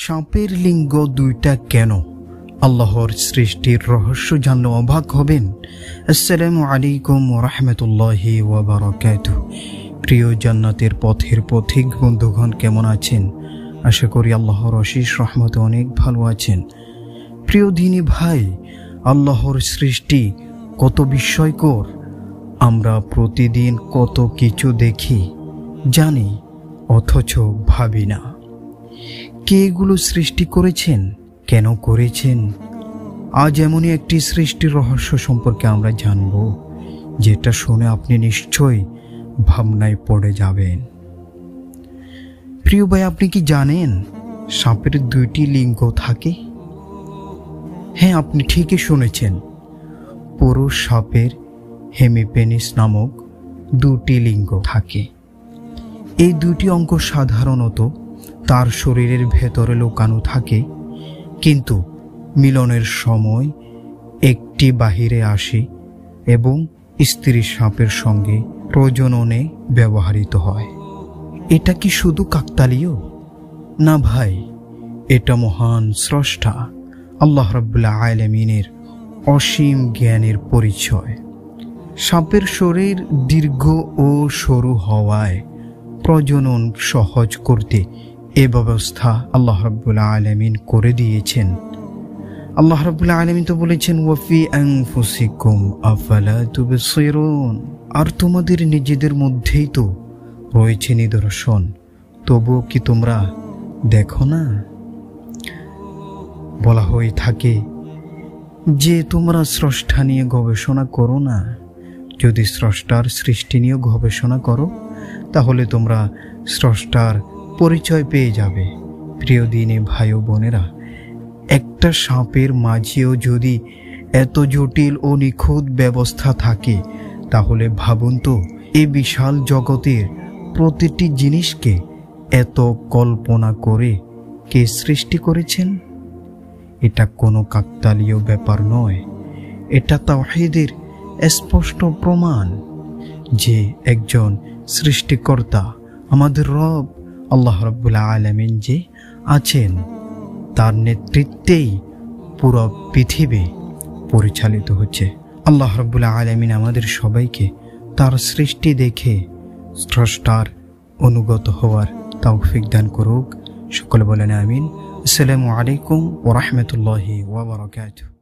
সাপের লিঙ্গ দুইটা কেন? আল্লাহর সৃষ্টির রহস্য জানলে অবাক হবেন। আসসালামু আলাইকুম ওয়া রাহমাতুল্লাহি ওয়া বারাকাতুহু। প্রিয় জান্নাতের পথের পথিক বন্ধুগণ, কেমন আছেন? আশা করি আল্লাহর অশেষ রহমতে অনেক ভালো আছেন। প্রিয় দিনী ভাই, আল্লাহর সৃষ্টি কত বিস্ময়কর। আমরা প্রতিদিন কত কিছু দেখি, জানি, অথচ ভাবি না। কে এগুলো সৃষ্টি করেছেন, কেন করেছেন? আজ এমনই একটি সৃষ্টির রহস্য সম্পর্কে আমরা জানব, যেটা শুনে আপনি নিশ্চয়ই ভাবনায় পড়ে যাবেন। প্রিয় ভাই, আপনি কি জানেন সাপের দুইটি লিঙ্গ থাকে? হ্যাঁ, আপনি ঠিকই শুনেছেন। পুরুষ সাপের হেমিপেনিস নামক দুটি লিঙ্গ থাকে। এই দুটি অঙ্গ সাধারণত তার শরীরের ভেতরে লুকানো থাকে, কিন্তু মিলনের সময় একটি বাহিরে আসে এবং স্ত্রী সাপের সঙ্গে প্রজননে ব্যবহৃত হয়। এটা কি শুধু কাকতালীয়? না ভাই, এটা মহান স্রষ্টা আল্লাহ রাব্বুল আলামিনের অসীম জ্ঞানের পরিচয়। সাপের শরীর দীর্ঘ ও সরু হওয়ায় প্রজনন সহজ করতে এ ব্যবস্থা আল্লাহ রাব্বুল আলামিন করে দিয়েছেন। আল্লাহ রাব্বুল আলামিন তো বলেছেন, ওয়াফি আনফুসিকুম আফালা তুবসিরুন। আর তোমাদের নিজেদের মধ্যেই তো রয়েছে নিদর্শন, তবুও কি তোমরা দেখো না? বলা হয়ে থাকে যে তোমরা স্রষ্টা নিয়ে গবেষণা করো না। যদি স্রষ্টার সৃষ্টি নিয়ে গবেষণা করো, তাহলে তোমরা স্রষ্টার পরিচয় পেয়ে যাবে। প্রিয় দিনী ভাই ও বোনেরা, একটা সাপের মাঝেও যদি এত জটিল ও নিখুঁত ব্যবস্থা থাকে, তাহলে ভাবুন তো এই বিশাল জগতের প্রতিটি জিনিসকে এত কল্পনা করে কে সৃষ্টি করেছেন? এটা কোনো কাকতালীয় ব্যাপার নয়, এটা তাওহীদের স্পষ্ট প্রমাণ যে একজন সৃষ্টিকর্তা, আমাদের রব আল্লাহ রাব্বুল আলামিন যে আছেন, তার নেতৃত্বেই পুরো পৃথিবী পরিচালিত হচ্ছে। আল্লাহ রাব্বুল আলামিন আমাদের সবাইকে তার সৃষ্টি দেখে স্রষ্টার অনুগত হওয়ার তৌফিক দান করুক। সকলে বলেন আমিন। আসসালামু আলাইকুম ওয়া রাহমাতুল্লাহি ওয়া বারাকাতুহু।